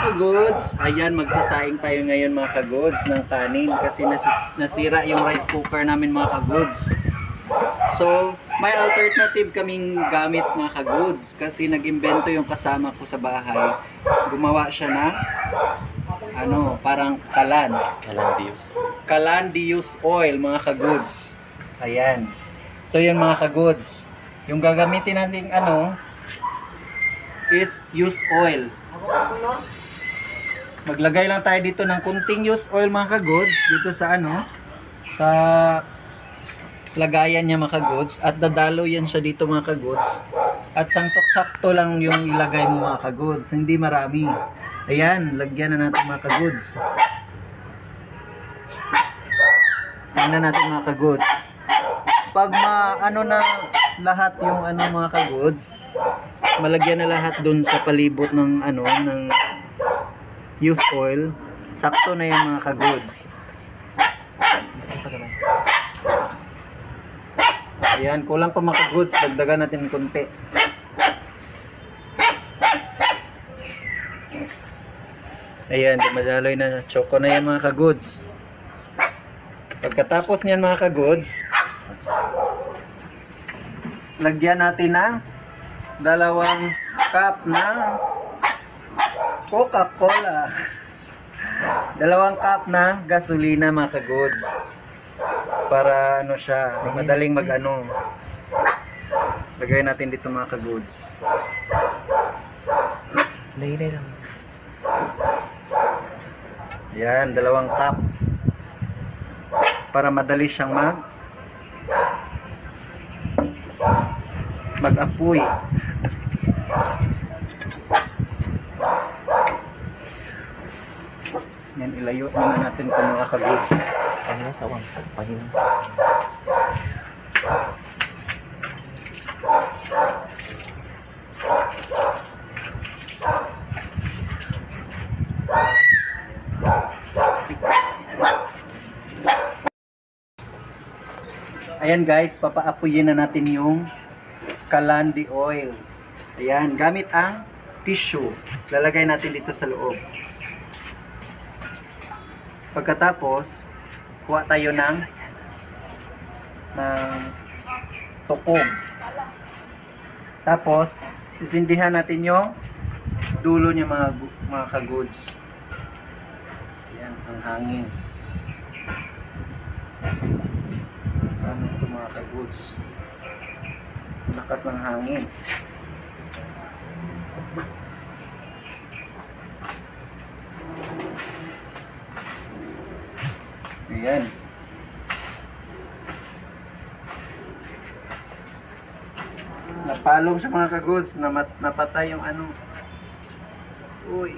kagods, ayan magsasaing tayo ngayon mga kagods ng kanin kasi nasira yung rice cooker namin mga kagods. So may alternative kaming gamit mga kagods kasi nag-imbento yung kasama ko sa bahay. Gumawa siya ng parang Calandius oil mga kagods. Ayan. Ito yung mga kagods. Yung gagamitin natin is used oil. Maglagay lang tayo dito ng kunting used oil mga kagods dito sa sa lagayan niya mga kagods at dadalo yan siya dito mga kagods at sakto lang yung ilagay mo mga kagods, hindi marami. Ayan, lagyan na natin mga kagods. Tingnan natin mga kagods. Pag na lahat yung mga kagods, malagyan na lahat dun sa palibot ng ng used oil, sakto na yung mga kagods. Ayan, kulang pa mga kagods, dagdagan natin ng konti. Ayan, dumadaloy na, choco na yan mga kagods. Pagkatapos niyan mga kagods, lagyan natin ng 2 cup ng Coca-Cola. 2 cup ng gasolina mga kagods. Para siya, madaling lagay natin dito mga kagods. Lay lang. Yan, 2 cup. Para madali siyang mag-apoy. Yan, ilayo na natin ito mga kagods. Pahina sawang, pahina. Ayan guys, papaapuyin na natin yung Calandi oil. Ayan, gamit ang tissue. Lalagay natin dito sa loob. Pagkatapos, kuha tayo ng tukong. Tapos, sisindihan natin yung dulo niya mga kagods. Ayan, ang hangin. Ano ito mga kagods? Lakas ng hangin. Ayan. Napalong siya mga kagods, napatay yung Uy.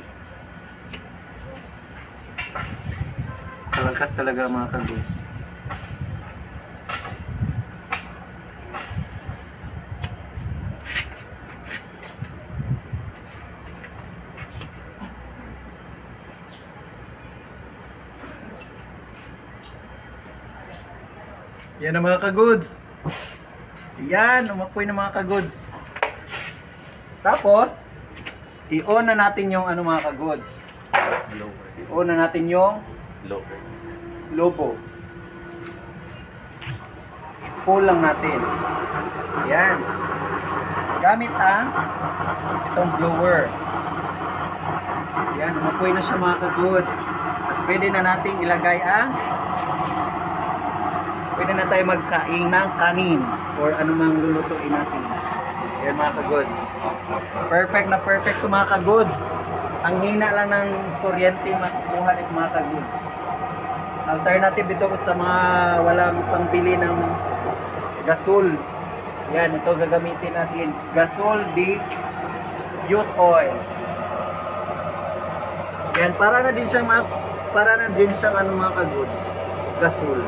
Kalakas talaga mga kagods. Yan ang mga kagods. Yan, umapoy na mga kagods. Tapos, i-on na natin yung mga kagods. I-on na natin yung lobo. I-full lang natin. Yan. Gamit itong blower. Yan, umapoy na siya mga kagods. At pwede na nating ilagay pwede na tayo magsaing ng kanin or anumang lulutuin natin. Ayan mga kagods. Perfect na perfect to mga kagods. Ang hina lang ng kuryente makukuha nito mga kagods. Alternative ito sa mga walang pangbili ng gasol. Yan, ito gagamitin natin. Gasol di used oil. Yan, para na din siyang mga kagods. Gasol.